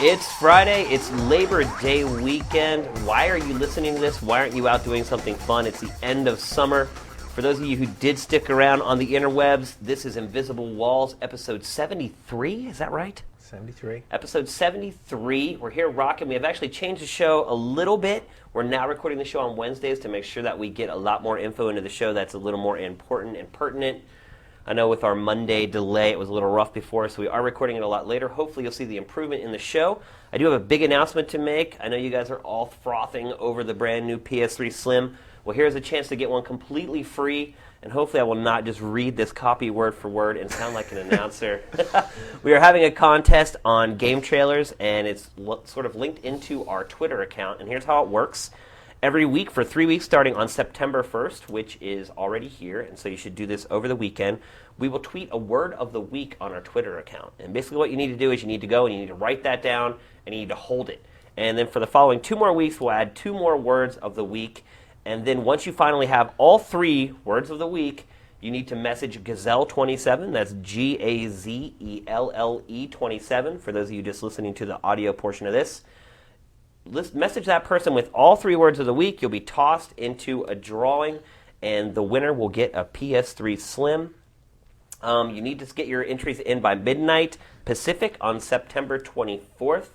It's Friday. It's Labor Day weekend. Why are you listening to this? Why aren't you out doing something fun? It's the end of summer. For those of you who did stick around on the interwebs, this is Invisible Walls, episode 73. Is that right? 73. Episode 73. We're here rocking. We have actually changed the show a little bit. We're now recording the show on Wednesdays to make sure that we get a lot more info into the show that's a little more important and pertinent. I know with our Monday delay, it was a little rough before, so we are recording it a lot later. Hopefully you'll see the improvement in the show. I do have a big announcement to make. I know you guys are all frothing over the brand new PS3 Slim. Well, here's a chance to get one completely free, and hopefully I will not just read this copy word for word and sound like an announcer. We are having a contest on game trailers, and it's sort of linked into our Twitter account, and here's how it works. Every week for 3 weeks starting on September 1st, which is already here, and so you should do this over the weekend, we will tweet a word of the week on our Twitter account. And basically what you need to do is you need to go and you need to write that down and you need to hold it. And then for the following 2 more weeks, we'll add 2 more words of the week. And then once you finally have all 3 words of the week, you need to message Gazelle27, that's Gazelle 27, for those of you just listening to the audio portion of this. Message that person with all 3 words of the week. You'll be tossed into a drawing, and the winner will get a PS3 Slim. You need to get your entries in by midnight Pacific on September 24th.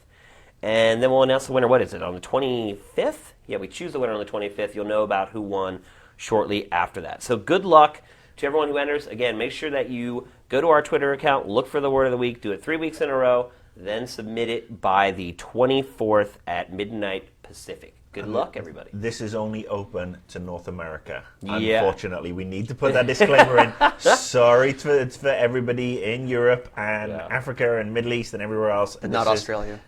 And then we'll announce the winner, what is it, on the 25th? Yeah, we choose the winner on the 25th. You'll know about who won shortly after that. So good luck to everyone who enters. Again, make sure that you go to our Twitter account, look for the word of the week, do it 3 weeks in a row, then submit it by the 24th at midnight Pacific. Good luck, everybody. This is only open to North America. Yeah. Unfortunately, we need to put that disclaimer in. Sorry for everybody in Europe and Africa and Middle East and everywhere else. But not Australia.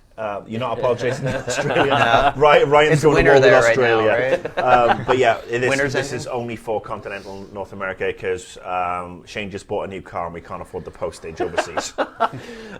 You're not apologizing to Australia. Ryan's going to war with Australia. Right now, right? But yeah, this is only for continental North America because Shane just bought a new car and we can't afford the postage overseas.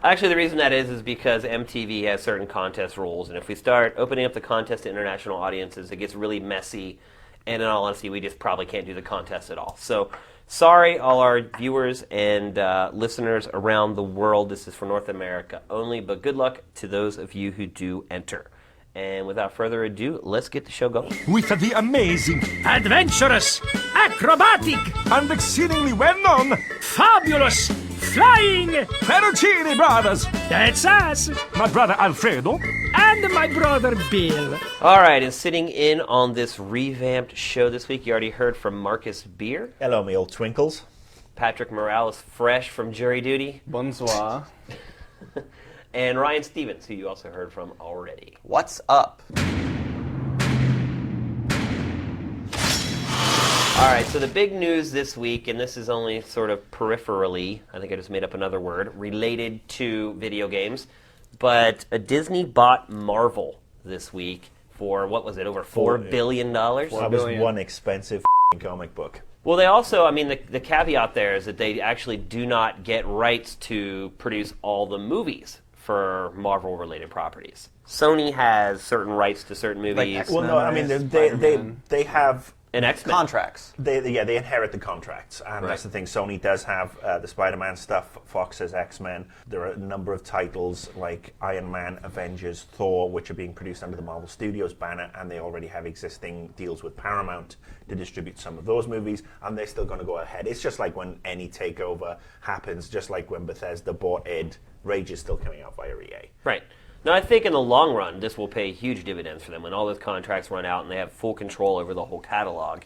Actually, the reason that is because MTV has certain contest rules, and if we start opening up the contest to international audiences, it gets really messy, and in all honesty, we just probably can't do the contest at all. So, sorry, all our viewers and listeners around the world. This is for North America only, but good luck to those of you who do enter. And without further ado, let's get the show going. With the amazing, adventurous, acrobatic, and exceedingly well-known fabulous, flying, Perugini brothers, that's us, my brother Alfredo, and my brother Bill. All right, and sitting in on this revamped show this week, you already heard from Marcus Beer. Hello, me old twinkles. Patrick Morales, fresh from jury duty. Bonsoir. And Ryan Stevens, who you also heard from already. What's up? All right, so the big news this week, and this is only sort of peripherally, I think I just made up another word, related to video games, but Disney bought Marvel this week for, what was it, over $4 billion? That was one expensive comic book. Well, they also, I mean, the caveat there is that they actually do not get rights to produce all the movies for Marvel-related properties. Sony has certain rights to certain movies. Like Well, no, I mean, they have... And X-Men. Contracts. They inherit the contracts, and Right. that's the thing. Sony does have the Spider-Man stuff. Fox has X-Men. There are a number of titles like Iron Man, Avengers, Thor, which are being produced under the Marvel Studios banner, and they already have existing deals with Paramount to distribute some of those movies, and they're still going to go ahead. It's just like when any takeover happens, just like when Bethesda bought id, Rage is still coming out via EA. Right. Now, I think in the long run, this will pay huge dividends for them when all those contracts run out and they have full control over the whole catalog.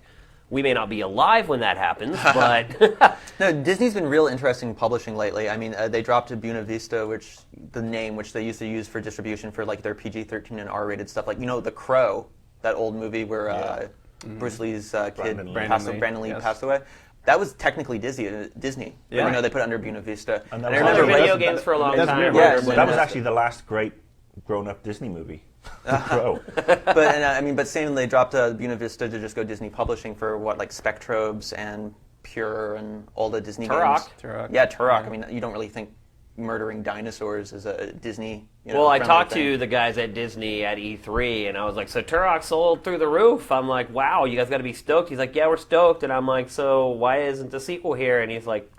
We may not be alive when that happens, but... No, Disney's been real interesting publishing lately. I mean, they dropped Buena Vista, which they used to use for distribution for like their PG-13 and R-rated stuff. Like, you know, The Crow, that old movie where Bruce Lee's kid, Brandon Lee, passed away. That was technically Disney. Yeah. Even though they put it under Buena Vista. And I remember video games for a long time. That was actually the last great grown-up Disney movie. The Crow. But same, they dropped Buena Vista to just go Disney Publishing for what, like Spectrobes and Pure and all the Disney games. Turok. Yeah, Turok. I mean, you don't really think murdering dinosaurs is a Disney. Well, I talked to the guys at Disney at E3, and I was like, so Turok sold through the roof. I'm like, wow, you guys got to be stoked. He's like, yeah, we're stoked. And I'm like, so why isn't the sequel here? And he's like,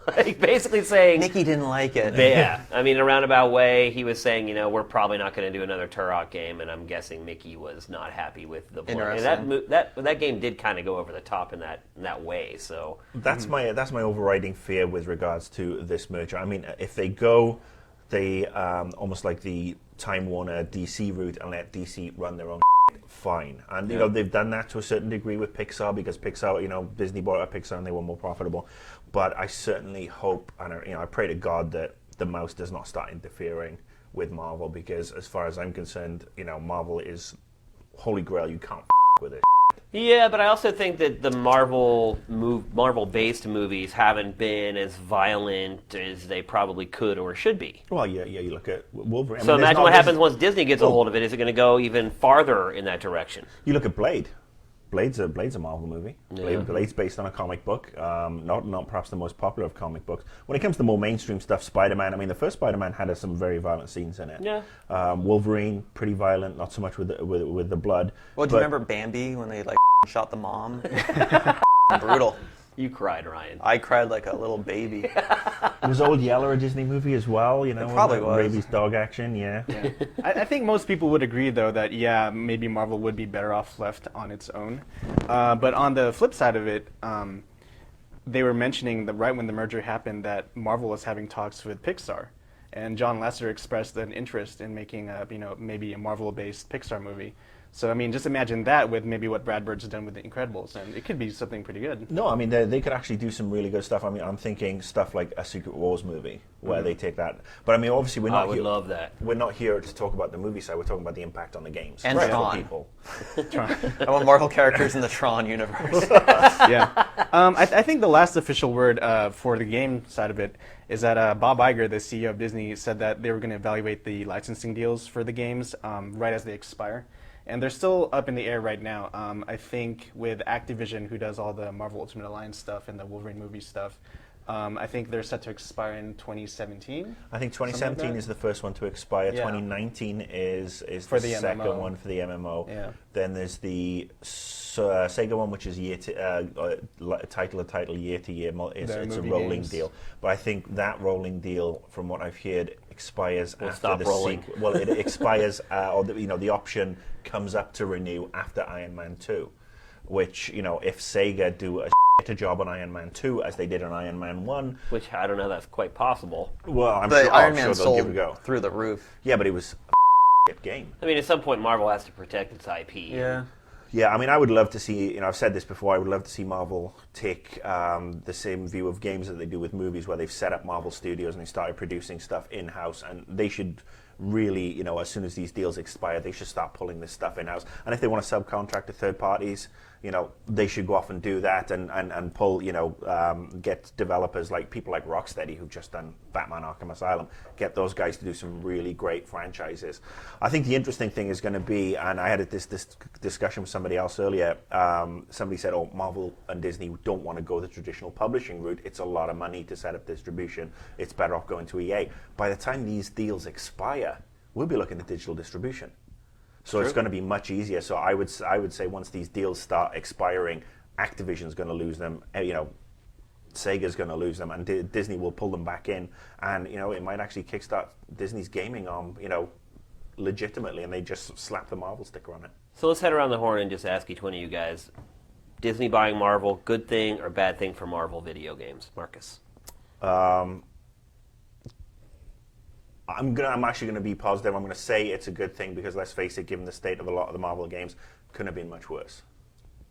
like basically saying, Mickey didn't like it. yeah. I mean, in a roundabout way, he was saying, we're probably not going to do another Turok game, and I'm guessing Mickey was not happy with the blur. And that game did kind of go over the top in that way. So that's my overriding fear with regards to this merger. I mean, if they go almost like the Time Warner DC route and let DC run their own fine. And they've done that to a certain degree with Pixar because Pixar, Disney bought out Pixar and they were more profitable. But I certainly hope, and I pray to God that the mouse does not start interfering with Marvel, because as far as I'm concerned, Marvel is holy grail. You can't with it. yeah, but I also think that the Marvel-based movies haven't been as violent as they probably could or should be. Well, yeah, you look at Wolverine. So imagine what happens once Disney gets a hold of it. Is it going to go even farther in that direction? You look at Blade. Blade's a Marvel movie. Blade's based on a comic book, not perhaps the most popular of comic books. When it comes to more mainstream stuff, Spider-Man. I mean, the first Spider-Man had some very violent scenes in it. Yeah. Wolverine, pretty violent, not so much with the blood. Well, do you remember Bambi when they shot the mom? Brutal. You cried, Ryan. I cried like a little baby. Was Old Yeller a Disney movie as well? probably was. Rabies dog action, yeah. I think most people would agree, though, that, maybe Marvel would be better off left on its own. But on the flip side of it, they were mentioning that right when the merger happened that Marvel was having talks with Pixar. And John Lasseter expressed an interest in making maybe a Marvel-based Pixar movie. So, I mean, just imagine that with maybe what Brad Bird's done with The Incredibles, and it could be something pretty good. No, I mean, they could actually do some really good stuff. I mean, I'm thinking stuff like a Secret Wars movie, where they take that. But, I mean, obviously, I would love that. We're not here to talk about the movie side. We're talking about the impact on the games. And Tron. People. I want Marvel characters in the Tron universe. Yeah. I think the last official word for the game side of it is that Bob Iger, the CEO of Disney, said that they were going to evaluate the licensing deals for the games right as they expire. And they're still up in the air right now. I think with Activision, who does all the Marvel Ultimate Alliance stuff and the Wolverine movie stuff, I think they're set to expire in 2017. I think 2017 is the first one to expire. Yeah. 2019 is For the the second MMO. one for the MMO. Yeah. Then there's the Sega one, which is title year to year. It's a movie rolling games. deal. But I think that rolling deal, from what I've heard, expires after stop the rolling. sequel. Well, it expires, or the option comes up to renew after Iron Man 2. Which, if Sega do a job on Iron Man 2 as they did on Iron Man 1. Which I don't know that's quite possible. Well, I'm But sure, Iron I'm Man sure they'll sold give it a go. through the roof. Yeah, but it was a game. I mean, at some point, Marvel has to protect its IP. Yeah, I mean, I would love to see, I've said this before, I would love to see Marvel take the same view of games that they do with movies, where they've set up Marvel Studios and they started producing stuff in-house, and they should really, as soon as these deals expire, they should start pulling this stuff in-house. And if they want to subcontract to third parties, they should go off and do that and pull, get developers like people like Rocksteady, who've just done Batman Arkham Asylum, get those guys to do some really great franchises. I think the interesting thing is going to be, and I had this discussion with somebody else earlier, somebody said, Marvel and Disney don't want to go the traditional publishing route. It's a lot of money to set up distribution. It's better off going to EA. By the time these deals expire, we'll be looking at digital distribution. So it's going to be much easier. So I would say once these deals start expiring, Activision's going to lose them. Sega's going to lose them, and Disney will pull them back in. And it might actually kickstart Disney's gaming arm, legitimately, and they just slap the Marvel sticker on it. So let's head around the horn and just ask each one of you guys: Disney buying Marvel, good thing or bad thing for Marvel video games? Marcus. I'm actually going to be positive. I'm going to say it's a good thing because, let's face it, given the state of a lot of the Marvel games, couldn't have been much worse.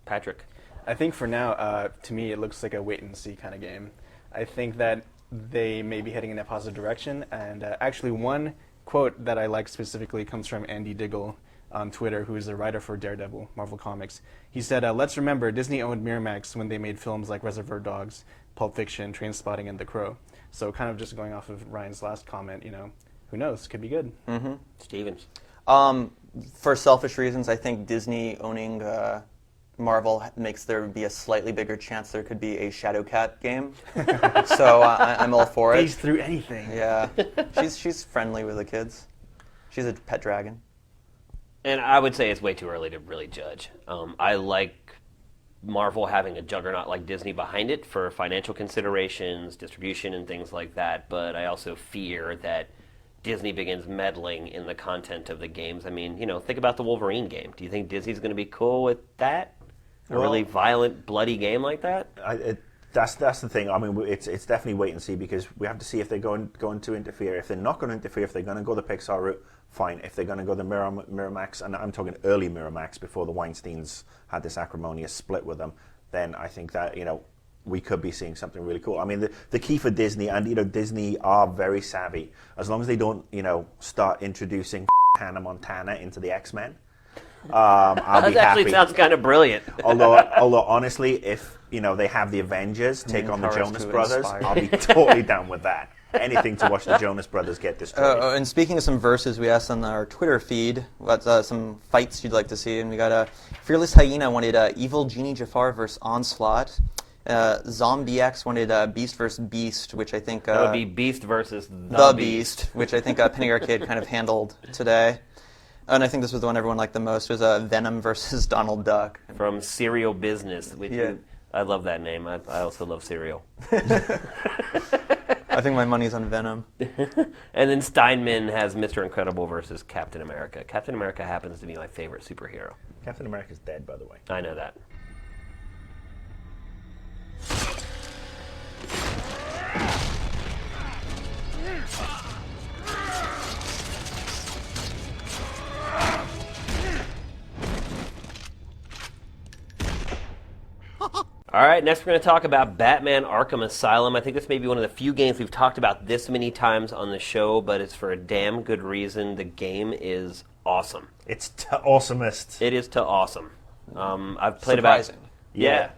Patrick. I think for now, to me, it looks like a wait-and-see kind of game. I think that they may be heading in a positive direction, and actually one quote that I like specifically comes from Andy Diggle on Twitter, who is a writer for Daredevil, Marvel Comics. He said, let's remember, Disney owned Miramax when they made films like Reservoir Dogs, Pulp Fiction, Trainspotting, and The Crow. So kind of just going off of Ryan's last comment, who knows, could be good. Mm-hmm. Stevens. For selfish reasons, I think Disney owning Marvel makes there be a slightly bigger chance there could be a Shadowcat game. So I'm all for it. Phase through anything. Yeah, she's friendly with the kids. She's a pet dragon. And I would say it's way too early to really judge. I like Marvel having a juggernaut like Disney behind it for financial considerations, distribution, and things like that. But I also fear that Disney begins meddling in the content of the games. I mean, think about the Wolverine game. Do you think Disney's going to be cool with that? A really violent, bloody game like that? That's the thing. I mean, it's definitely wait and see, because we have to see if they're going to interfere. If they're not going to interfere, if they're going to go the Pixar route, fine. If they're going to go the Miramax, and I'm talking early Miramax before the Weinsteins had this acrimonious split with them, then I think that we could be seeing something really cool. I mean, the key for Disney, and Disney are very savvy. As long as they don't start introducing Hannah Montana into the X-Men, I'll be happy. That actually sounds kind of brilliant. although honestly, if they have the Avengers take on the Jonas Brothers, I'll be totally down with that. Anything to watch the Jonas Brothers get destroyed. And speaking of some verses, we asked on our Twitter feed what some fights you'd like to see, and we got Fearless Hyena wanted Evil Genie Jafar versus Onslaught. Zombie X wanted Beast versus Beast, which I think that would be Beast versus the Beast, which I think Penny Arcade kind of handled today. And I think this was the one everyone liked the most, was Venom versus Donald Duck. From Serial Business, which I love that name. I also love cereal. I think my money's on Venom. And then Steinman has Mr. Incredible versus Captain America. Captain America happens to be my favorite superhero. Captain America's dead, by the way. I know that. All right, next we're going to talk about Batman Arkham Asylum. I think this may be one of the few games we've talked about this many times on the show, but it's for a damn good reason. The game is awesome. It's awesomest. It is awesome. I've played Surprising.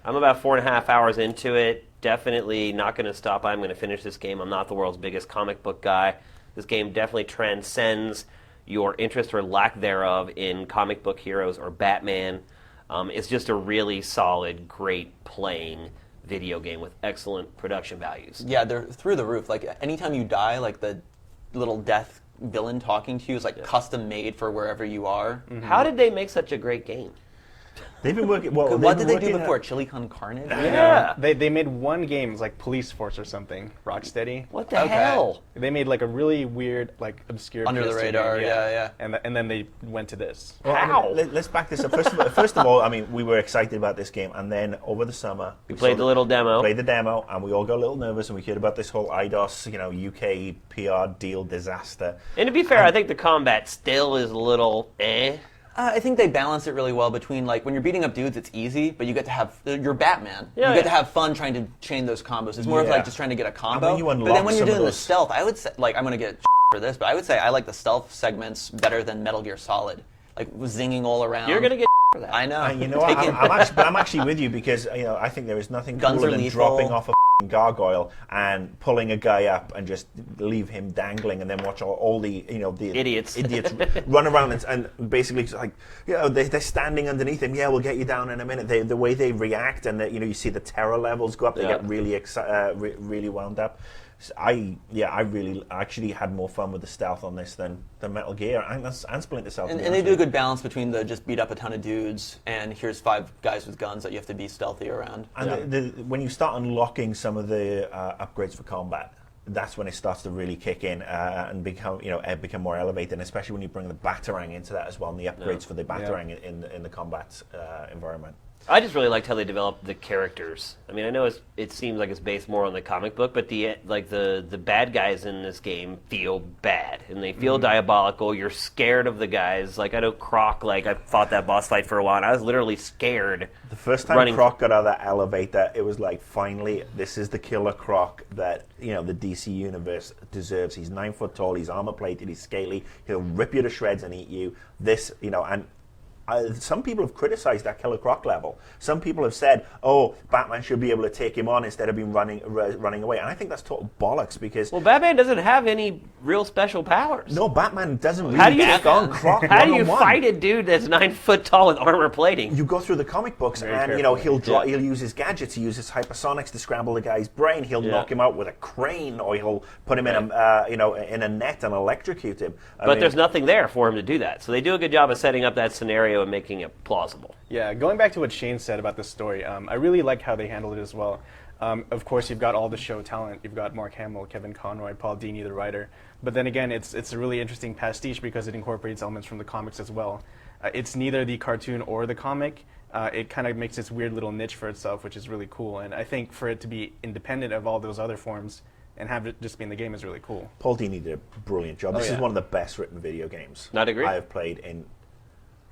I'm about 4.5 hours into it. Definitely not going to stop. I'm going to finish this game. I'm not the world's biggest comic book guy. This game definitely transcends your interest or lack thereof in comic book heroes or Batman. It's just a really solid, great playing video game with excellent production values. Yeah, they're through the roof. Like, anytime you die, like, the little death villain talking to you is, like, custom made for wherever you are. Mm-hmm. How did they make such a great game? They've been working. What did they do before? Chili Con Carnage? Yeah. They made one game, it was like Police Force or something, Rocksteady. What the hell? They made like a really weird, like obscure Under the PS2 radar, game, yeah. And then they went to this. Well, How? Let's back this up. First of all, I mean, we were excited about this game, and then over the summer We played the little demo. Played the demo, and we all got a little nervous, and we heard about this whole IDOS, UK PR deal disaster. And to be fair, I think the combat still is a little I think they balance it really well between, like, when you're beating up dudes, it's easy, but you get to have, you're Batman. Yeah, you get to have fun trying to chain those combos. It's more of like just trying to get a combo. when you but unlock then when you're some of doing the those- stealth, I would say, like, I'm going to get for this, but I would say I like the stealth segments better than Metal Gear Solid. Like, zinging all around. You're going to get for that. I know. And you know what? I'm actually with you, because I think there is nothing Guns cooler are than lethal. dropping off a gargoyle and pulling a guy up and just leave him dangling, and then watch all the the Idiots. run around and basically just like they're standing underneath him. Yeah, we'll get you down in a minute. The way they react, and you see the terror levels go up. They get really really wound up. I really actually had more fun with the stealth on this than Metal Gear and Splinter Cell. And they do a good balance between the just beat up a ton of dudes and here's 5 guys with guns that you have to be stealthy around. And when you start unlocking some of the upgrades for combat, that's when it starts to really kick in and become become more elevated. And especially when you bring the Batarang into that as well, and the upgrades for the Batarang in the combat environment. I just really liked how they developed the characters. I mean, I know it seems like it's based more on the comic book, but the bad guys in this game feel bad and they feel diabolical. You're scared of the guys. Like, I know Croc. Like, I fought that boss fight for a while, and I was literally scared. The first time Croc got out of that elevator, it was like, finally, this is the killer Croc that the DC universe deserves. He's 9 foot tall. He's armor plated. He's scaly. He'll rip you to shreds and eat you. And some people have criticized that Killer Croc level. Some people have said, "Oh, Batman should be able to take him on instead of being running away." And I think that's total bollocks, because Batman doesn't have any real special powers. no, Batman doesn't really How do you take on Croc How do you one-on-one. fight a dude that's 9 foot tall with armor plating? You go through the comic books, and carefully. he'll use his gadgets. He uses hypersonics to scramble the guy's brain. He'll knock him out with a crane, or he'll put him in a net and electrocute him. But there's nothing there for him to do that. So they do a good job of setting up that scenario scenario and making it plausible. Yeah, going back to what Shane said about the story, I really like how they handled it as well. Of course, you've got all the show talent. You've got Mark Hamill, Kevin Conroy, Paul Dini, the writer. But then again, it's a really interesting pastiche because it incorporates elements from the comics as well. It's neither the cartoon or the comic. It kind of makes this weird little niche for itself, which is really cool. And I think for it to be independent of all those other forms and have it just be in the game is really cool. Paul Dini did a brilliant job. This yeah. is one of the best written video games I'd agree. I have played in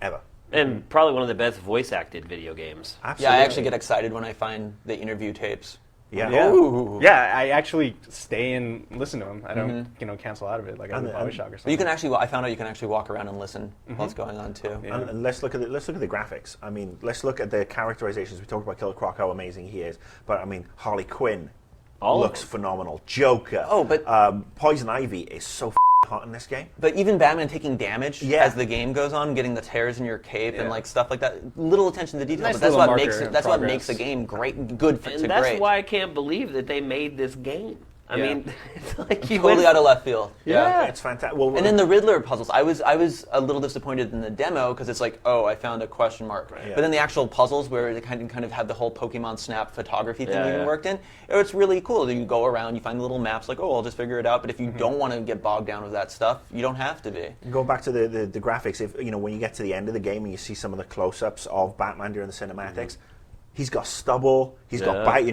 ever. And probably one of the best voice-acted video games. Yeah, Absolutely. I actually get excited when I find the interview tapes. Yeah. Yeah. Ooh. Yeah, I actually stay and listen to them. I don't, cancel out of it like I do And- Bioshock or But something. you can actually, I found out you can actually walk around and listen what's going on too. Yeah. And let's look at the graphics. I mean, let's look at the characterizations. We talked about Killer Croc, how amazing he is. But I mean, Harley Quinn All of looks them. phenomenal. Joker. Oh, but- Poison Ivy is so hot in this game. But even Batman taking damage Yeah. as the game goes on, getting the tears in your cape and Yeah. like stuff like that. Little attention to detail, Nice but that's little what makes marker it. of That's what progress. makes a game great, good for, And to that's great. why I can't believe that they made this game. I Yeah. mean, it's like he Totally went- out of left field. Yeah. It's fantastic. Well, And then the Riddler puzzles, I was a little disappointed in the demo because it's like, oh, I found a question mark. Yeah. But then the actual puzzles where they kind of have the whole Pokemon Snap photography thing Yeah, even yeah. worked in, it's really cool. You go around, you find the little maps, like, oh, I'll just figure it out. But if you don't want to get bogged down with that stuff, you don't have to be. Go back to the graphics. If when you get to the end of the game and you see some of the close-ups of Batman during the cinematics, he's got stubble. He's got Yeah. bite.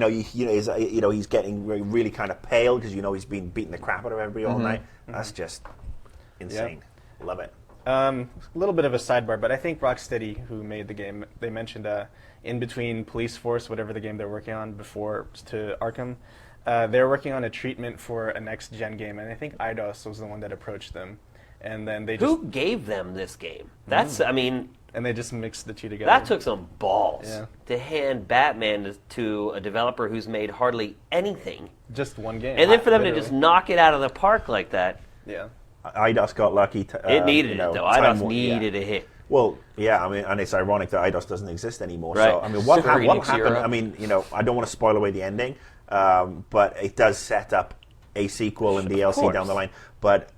He's getting really kind of pale because he's been beating the crap out of everybody all night. That's just insane. Love it. A little bit of a sidebar, but I think Rocksteady, who made the game, they mentioned in between Police Force, whatever the game they're working on before to Arkham, they're working on a treatment for a next-gen game, and I think Eidos was the one that approached them, and then they just Who gave them this game? That's, I mean, mixed the two together. that took some balls Yeah. to hand Batman to a developer who's made hardly anything. just one game, And then for them to literally. just knock it out of the park like that, yeah. Eidos got lucky. it needed it, though. Time Eidos needed a hit. Well, yeah, I mean, and it's ironic that Eidos doesn't exist anymore. Right. So, I mean, what Square Enix happened? era. I mean, I don't want to spoil away the ending, but it does set up a sequel and DLC course. down the line. But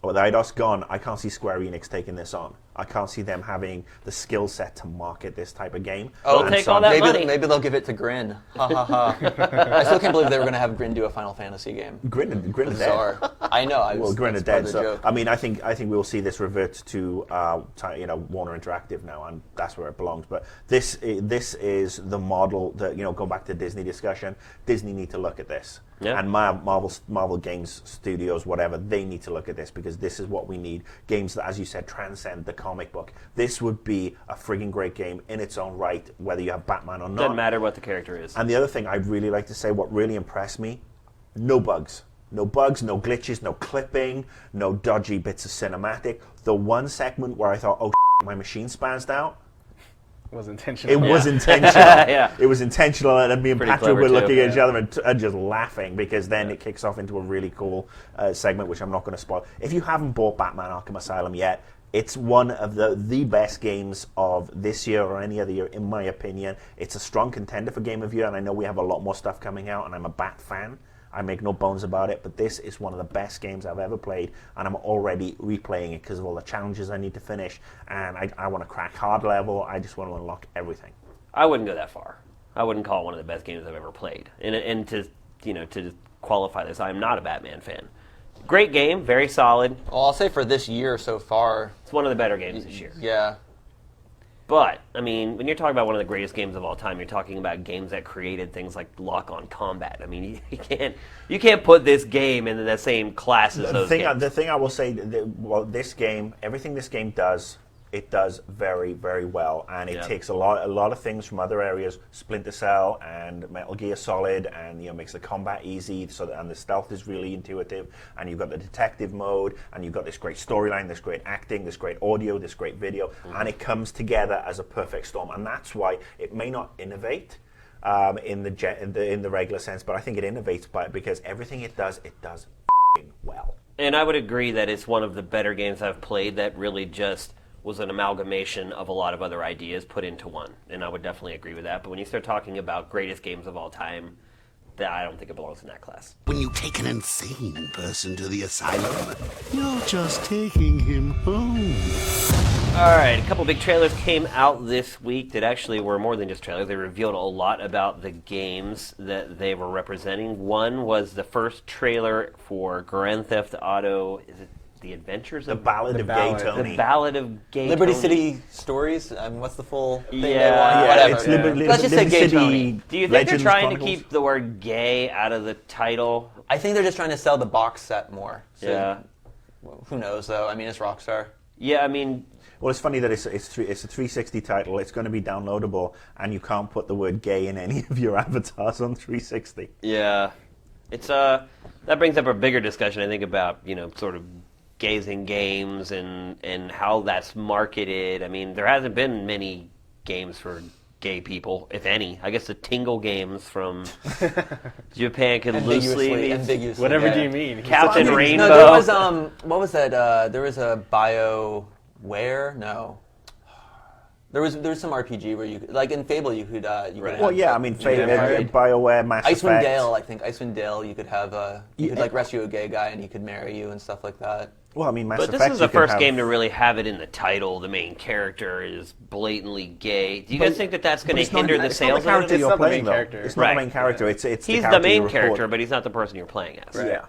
with Eidos gone, I can't see Square Enix taking this on. I can't see them having the skill set to market this type of game. They'll And take so all that Maybe money. maybe they'll give it to Grin. Ha ha ha. I still can't believe they were going to have Grin do a Final Fantasy game. Grin is dead. Bizarre. I know. Well, Grin is that's part dead. of the So joke. I mean, I think we'll see this revert to Warner Interactive now, and that's where it belongs. But this is the model that go back to Disney discussion. Disney need to look at this, Yeah. and Marvel Games Studios, whatever, they need to look at this because this is what we need. Games that, as you said, transcend the comic book. This would be a frigging great game in its own right, whether you have Batman or not. Doesn't matter what the character is. And the other thing I'd really like to say, what really impressed me, no bugs. No bugs, no glitches, no clipping, no dodgy bits of cinematic. The one segment where I thought, oh, my machine spazzed out, It was intentional. it was intentional. Yeah. It was intentional, and me and Pretty Patrick clever were too, looking at each yeah. other and just laughing because then it kicks off into a really cool segment, which I'm not going to spoil. If you haven't bought Batman Arkham Asylum yet, it's one of the best games of this year or any other year, in my opinion. It's a strong contender for Game of Year, and I know we have a lot more stuff coming out, and I'm a Bat fan. I make no bones about it, but this is one of the best games I've ever played, and I'm already replaying it because of all the challenges I need to finish, and I want to crack hard level. I just want to unlock everything. I wouldn't go that far. I wouldn't call it one of the best games I've ever played. And to qualify this, I'm not a Batman fan. Great game, very solid. Well, I'll say for this year so far, It's one of the better games this year. yeah. But, I mean, when you're talking about one of the greatest games of all time, you're talking about games that created things like Lock-On Combat. I mean, you can't put this game into the same class as those games. The thing I will say, this game, everything this game does, it does very, very well, and it Yeah. takes a lot of things from other areas, Splinter Cell and Metal Gear Solid, and makes the combat easy, and the stealth is really intuitive, and you've got the detective mode, and you've got this great storyline, this great acting, this great audio, this great video, and it comes together as a perfect storm, and that's why it may not innovate. In the regular sense, but I think it innovates because everything it does f***ing well. And I would agree that it's one of the better games I've played that really just was an amalgamation of a lot of other ideas put into one. And I would definitely agree with that. But when you start talking about greatest games of all time, I don't think it belongs in that class. When you take an insane person to the asylum, you're just taking him home. All right, a couple big trailers came out this week that actually were more than just trailers. They revealed a lot about the games that they were representing. One was the first trailer for Grand Theft Auto. Is it The Adventures The of Ballad The of Ballad. Gay Tony. The Ballad of Gay Liberty Tony? City Stories. What's the full thing they Yeah. want? Yeah, Whatever. it's Liberty Let's just say Liberty Gay City Tony. Do you think Legends they're trying Chronicles. to keep the word gay out of the title? I think they're just trying to sell the box set more. So, Yeah. Who knows though? I mean, it's Rockstar. Yeah, I mean, Well, it's funny that it's a 360 title. It's going to be downloadable, and you can't put the word gay in any of your avatars on 360. yeah. It's that brings up a bigger discussion, I think, about, sort of gays in games and how that's marketed. I mean, there hasn't been many games for gay people, if any. I guess the Tingle games from Japan could loosely be Ambiguously. Whatever yeah. do you mean? Captain Well, I mean, Rainbow. No, there was what was that? There was a BioWare. No, there was some RPG where you could, like in Fable you could Right. Well, yeah, I mean, Empire. BioWare, Mass Icewind Effect. Dale. I think Icewind Dale. You could have you could Yeah. like rescue a gay guy and he could marry you and stuff like that. Well, I mean, Mass But this Effect. is the you can first have- game to really have it in the title. The main character is blatantly gay. Do you guys think that that's going But to it's not- hinder the it's not sales character of it? It's you're not the playing, main though. character. It's not Right. the main character. It's He's the the character you main report. character, but he's not the person you're playing as. Yeah.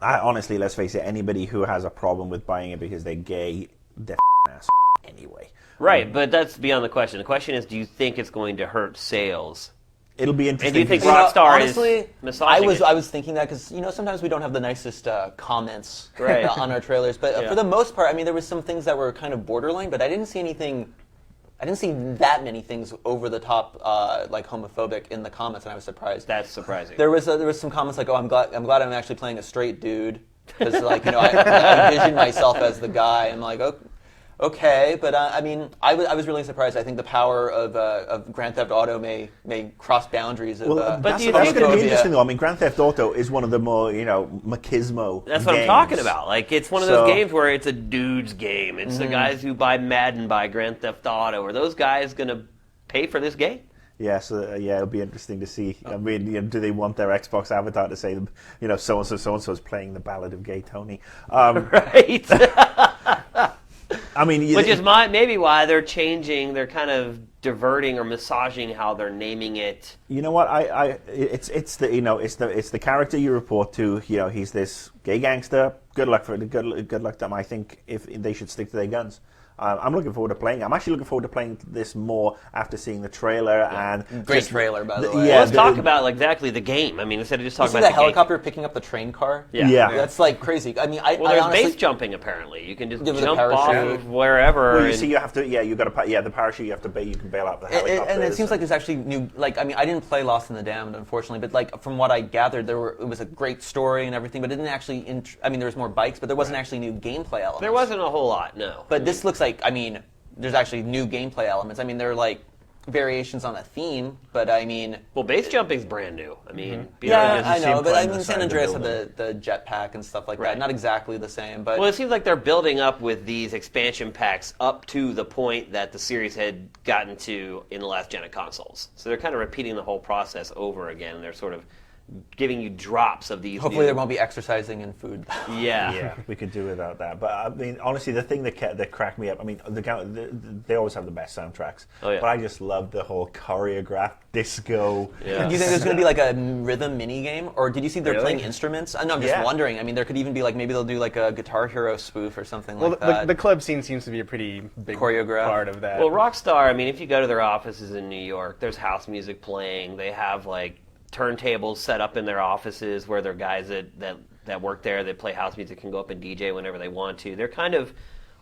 I honestly, let's face it, anybody who has a problem with buying it because they're gay, they're ass anyway. Right, but that's beyond the question. The question is, do you think it's going to hurt sales? It'll be And interesting. do you think to see. Rockstar honestly, is massaging it? I was thinking that because sometimes we don't have the nicest comments Right. on our trailers, but Yeah. for the most part, I mean, there was some things that were kind of borderline, but I didn't see anything. I didn't see that many things over the top, like homophobic in the comments, and I was surprised. That's surprising. There was some comments like, "Oh, I'm glad I'm actually playing a straight dude," because I envisioned myself as the guy. I'm like, okay, but I mean, I was really surprised. I think the power of Grand Theft Auto may cross boundaries of. Well, But do you that's think going to be homophobia. interesting, though. I mean, Grand Theft Auto is one of the more, machismo. That's what I'm games. talking about. Like, it's one of those So- games where it's a dude's game. It's the guys who buy Madden buy Grand Theft Auto. Are those guys going to pay for this game? Yeah, so it'll be interesting to see. I mean, do they want their Xbox avatar to say, so and so is playing the Ballad of Gay Tony? Right. I mean, Which is maybe why they're changing. They're kind of diverting or massaging how they're naming it. You know what? It's the character you report to. He's this gay gangster. Good luck to them. I think if they should stick to their guns. I'm looking forward to playing. I'm actually looking forward to playing this more after seeing the trailer and Great trailer, by the way. Yeah, Well, let's talk about exactly the game. I mean, instead of just You talking see about the the helicopter picking up the train car? Game. Yeah. That's like crazy. I mean, Well, I there's honestly, base jumping apparently. You can just Give it a jump off parachute. of wherever. Well, you and- see, you have to. Yeah, you got to. The parachute. You have to. You can bail out the And helicopter. it seems like there's actually new. Like, I mean, I didn't play Lost in the Damned, unfortunately, but like from what I gathered, it was a great story and everything, but it didn't actually. I mean, there was more bikes, but there wasn't actually new gameplay elements. there wasn't a whole lot, no. But this looks like. I mean, there's actually new gameplay elements. I mean, they're like variations on a theme, but I mean. Well, base jumping's brand new. I mean, Yeah, just I see know, him but I playing mean, the San side of the Andreas had building. the jetpack and stuff like Right. that. Not exactly the same, but. Well, it seems like they're building up with these expansion packs up to the point that the series had gotten to in the last gen of consoles. So they're kind of repeating the whole process over again. They're sort of giving you drops of these. hopefully, there won't be exercising and food. Yeah. Yeah, we could do without that. But I mean, honestly, the thing that cracked me up. I mean, they always have the best soundtracks. Oh, yeah. But I just love the whole choreographed disco. Yeah. Do you think there's going to be like a rhythm mini game, or did you see they're Really? playing instruments? I know, I'm just Yeah. wondering. I mean, there could even be like maybe they'll do like a Guitar Hero spoof or something Well, like that. the club scene seems to be a pretty big Choreographed. part of that. Well, Rockstar, I mean, if you go to their offices in New York, there's house music playing. They have like turntables set up in their offices where their guys that work there that play house music can go up and DJ whenever they want to. They're kind of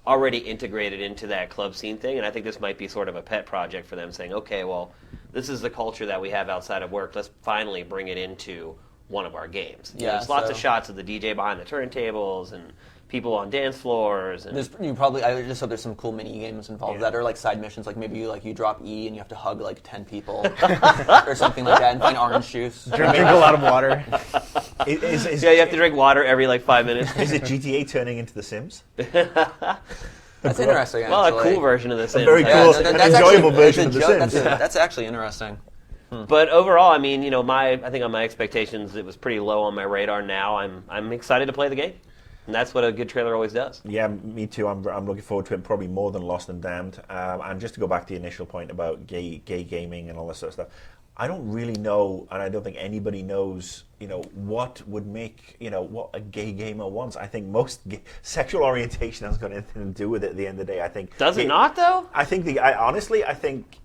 already integrated into that club scene thing, and I think this might be sort of a pet project for them, saying, okay, well, this is the culture that we have outside of work. Let's finally bring it into one of our games. Yeah, There's lots so- of shots of the DJ behind the turntables and people on dance floors. And I just hope there's some cool mini games involved Yeah. that are like side missions, like maybe you drop E and you have to hug like 10 people or something like that, and find orange juice. drink a lot of water. yeah, you have to drink water every like 5 minutes. Is it GTA turning into The Sims? That's interesting. Well, a actually. cool version of The Sims. very Yeah, cool, that- an that's enjoyable actually- version that's of a The joke. Sims. That's actually interesting. But overall, I mean, I think on my expectations, it was pretty low on my radar. Now I'm excited to play the game, and that's what a good trailer always does. Yeah, me too. I'm looking forward to it probably more than Lost and Damned. And just to go back to the initial point about gay gaming and all this sort of stuff, I don't really know, and I don't think anybody knows, what would make, what a gay gamer wants. I think most sexual orientation has got anything to do with it at the end of the day. I think. Does it not, though? I think honestly, I think,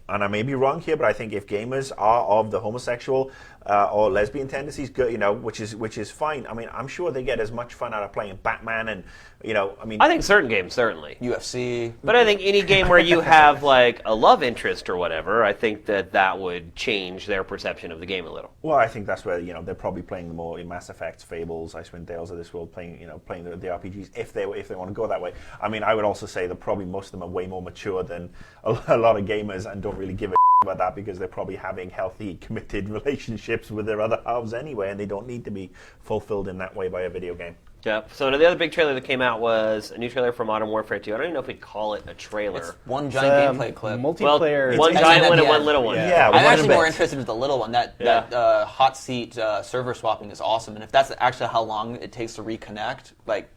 and I may be wrong here, but I think if gamers are of the homosexual or lesbian tendencies, which is fine. I mean, I'm sure they get as much fun out of playing Batman and, I think certain games, certainly. UFC. But I think any game where you have, like, a love interest or whatever, I think that would change their perception of the game a little. Well, I think that's where, they're probably playing the more Mass Effects, Fables, Icewind Dales of this world, playing the RPGs, if they want to go that way. I mean, I would also say that probably most of them are way more mature than a lot of gamers and don't really give a about that because they're probably having healthy, committed relationships with their other halves anyway, and they don't need to be fulfilled in that way by a video game. Yeah. So the other big trailer that came out was a new trailer for Modern Warfare 2. I don't even know if we'd call it a trailer. It's one giant gameplay clip. Multiplayer. One giant one and one little one. Yeah, I'm actually more interested in the little one. That Yeah. hot seat server swapping is awesome, and if that's actually how long it takes to reconnect, like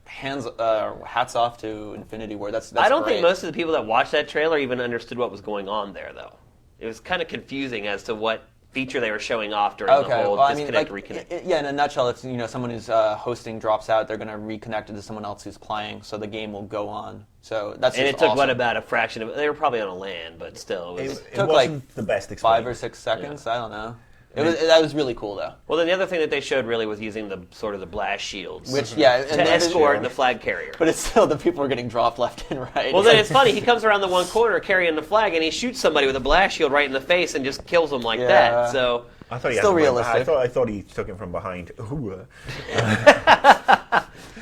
hats off to Infinity Ward. That's I don't great. think most of the people that watched that trailer even understood what was going on there, though. It was kind of confusing as to what feature they were showing off during the whole disconnect, reconnect. Yeah, in a nutshell, if someone who's hosting drops out, they're going to reconnect it to someone else who's playing, so the game will go on. So that's And just it took, awesome. about a fraction of... They were probably on a LAN, but still. It was, It took wasn't like the best 5 experience. or 6 seconds. I don't know. That was really cool, though. well, then the other thing that they showed really was using the sort of the blast shields Which, yeah, to escort the flag carrier. But it's still the people are getting dropped left and right. Well, then it's funny. He comes around the one corner carrying the flag, and he shoots somebody with a blast shield right in the face and just kills them like that. So I thought he Still had him realistic. I thought he took him from behind. Ooh,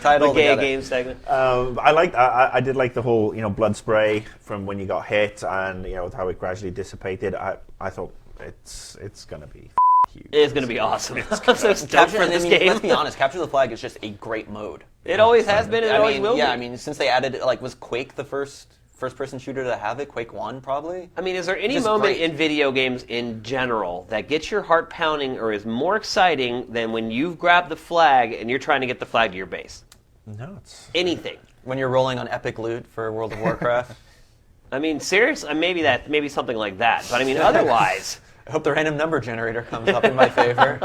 title the gay together. game segment. I did like the whole blood spray from when you got hit and how it gradually dissipated. I thought it's gonna be huge. It's going to be awesome. I'm so stoked for this game. Let's be honest, Capture the Flag is just a great mode. It always has been, and it always will be. Yeah, I mean, since they added it, was Quake the first-person shooter to have it? Quake 1, probably? I mean, is there any Just moment great. in video games in general that gets your heart pounding or is more exciting than when you've grabbed the flag and you're trying to get the flag to your base? No, it's Anything. When you're rolling on epic loot for World of Warcraft? I mean, seriously, maybe something like that. But I mean, otherwise... I hope the random number generator comes up in my favor.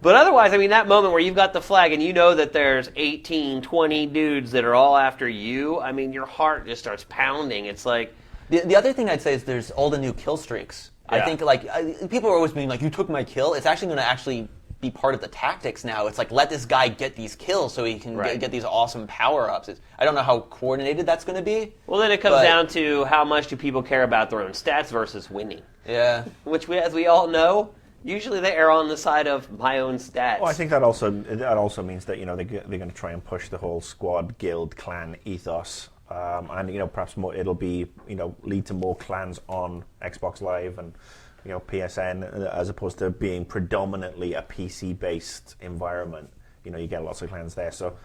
But otherwise, I mean, that moment where you've got the flag and you know that there's 18, 20 dudes that are all after you, I mean, your heart just starts pounding. It's like... The other thing I'd say is there's all the new kill streaks. Yeah. I think, people are always being like, you took my kill. It's actually going to be part of the tactics now. It's like, let this guy get these kills so he can Right. get these awesome power-ups. I don't know how coordinated that's going to be. Well, then it comes but- down to how much do people care about their own stats versus winning. Yeah. Which, as we all know, usually they err on the side of my own stats. Well, I think that also means that they're going to try and push the whole squad, guild, clan ethos, and perhaps more it'll be lead to more clans on Xbox Live and PSN as opposed to being predominantly a PC based environment. You get lots of clans there, so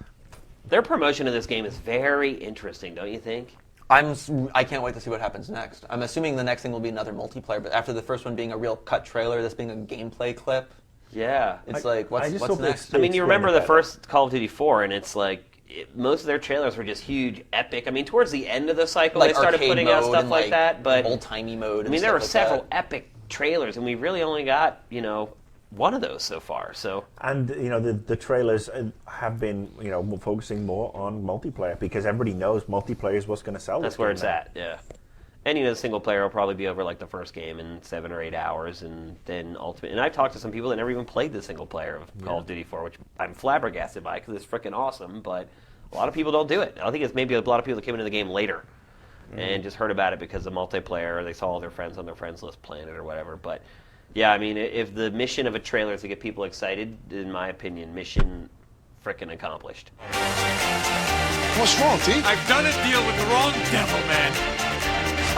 Their promotion of this game is very interesting, don't you think? I can't wait to see what happens next. I'm assuming the next thing will be another multiplayer, but after the first one being a real cut trailer, this being a gameplay clip, Yeah. it's I what's just hope next? I mean, you explain remember it the better. first Call of Duty 4, and it's like, most of their trailers were just huge, epic. I mean, towards the end of the cycle, they started arcade putting out mode stuff and, like that, but... old-timey mode. I mean, there were several epic trailers, and we really only got, one of those so far, so... And the trailers have been focusing more on multiplayer because everybody knows multiplayer is what's going to sell. That's this where game it's now. at, yeah. And the single player will probably be over like the first game in 7 or 8 hours, and then ultimate. And I've talked to some people that never even played the single player of Call of Duty 4, which I'm flabbergasted by because it's freaking awesome. But a lot of people don't do it. I think it's maybe a lot of people that came into the game later and just heard about it because of multiplayer, or they saw all their friends on their friends list playing it or whatever. But yeah, I mean, if the mission of a trailer is to get people excited, in my opinion, mission frickin' accomplished. What's wrong, T? I've done a deal with the wrong devil, man.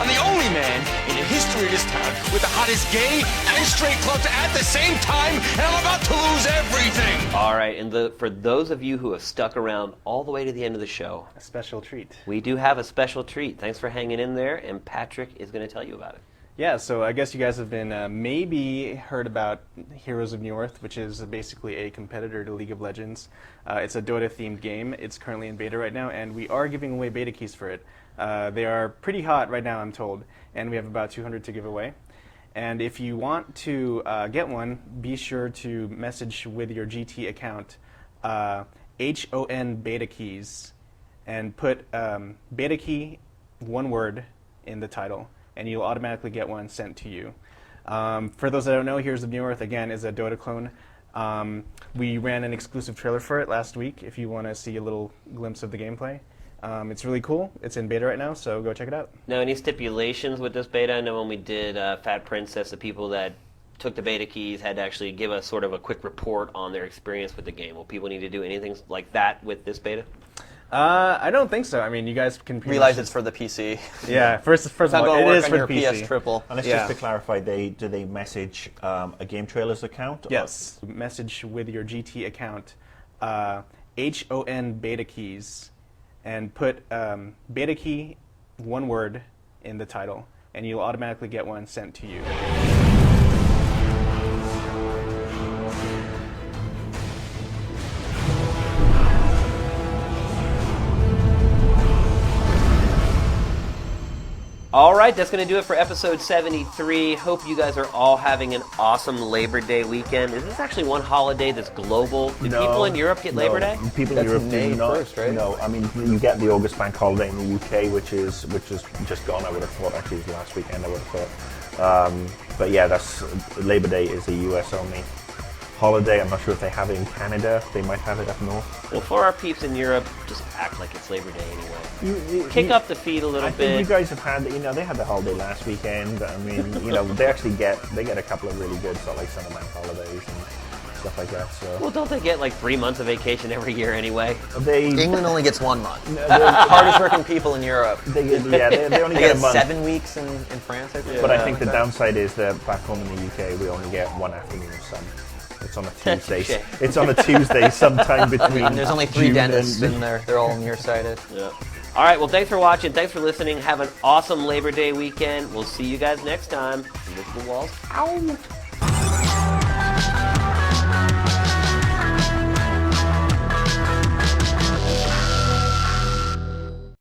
I'm the only man in the history of this town with the hottest gay and straight clubs at the same time, and I'm about to lose everything. All right, and for those of you who have stuck around all the way to the end of the show, A special treat. we do have a special treat. Thanks for hanging in there, and Patrick is going to tell you about it. Yeah, so I guess you guys have been maybe heard about Heroes of Newerth, which is basically a competitor to League of Legends. It's a Dota-themed game. It's currently in beta right now, and we are giving away beta keys for it. They are pretty hot right now, I'm told, and we have about 200 to give away. And if you want to get one, be sure to message with your GT account HON beta keys and put beta key, one word, in the title, and you'll automatically get one sent to you. For those that don't know, Heroes of Newerth, again, is a Dota clone. We ran an exclusive trailer for it last week if you want to see a little glimpse of the gameplay. It's really cool. It's in beta right now, so go check it out. Now, any stipulations with this beta? I know when we did Fat Princess, the people that took the beta keys had to actually give us sort of a quick report on their experience with the game. Will people need to do anything like that with this beta? I don't think so. I mean, you guys can Realize it's for the PC. Yeah, first of Not all, going it to work is on for your PC. PS Triple. And it's Yeah. just to clarify, do they message a Game Trailers account? Yes. Message with your GT account HON beta keys and put beta key, one word, in the title, and you'll automatically get one sent to you. All right, that's going to do it for episode 73. Hope you guys are all having an awesome Labor Day weekend. Is this actually one holiday that's global? Do people in Europe get Labor Day? People That's in Europe May do not. 1st, right? No, I mean you get the August bank holiday in the UK, which is just gone. I would have thought actually it was last weekend. I would have thought. But yeah, that's Labor Day is a US only holiday. I'm not sure if they have it in Canada. They might have it up north. Well, for our peeps in Europe, just act like it's Labor Day anyway. Kick up the feet a little I think bit. you guys have had, they had the holiday last weekend. I mean, they actually get a couple of really good sort of like summer bank holidays and stuff like that. So Well, don't they get like 3 months of vacation every year anyway? they England only gets 1 month. they, Hardest working people in Europe. they only They get get a month. 7 weeks in France, I think. But I think the downside is that back home in the UK, we only get one afternoon of sun. It's on a Tuesday. Touche. It's on a Tuesday sometime between. And there's only 3 June dentists and- in there. They're all nearsighted. Yeah. All right, well, thanks for watching. Thanks for listening. Have an awesome Labor Day weekend. We'll see you guys next time. Invisible Walls out.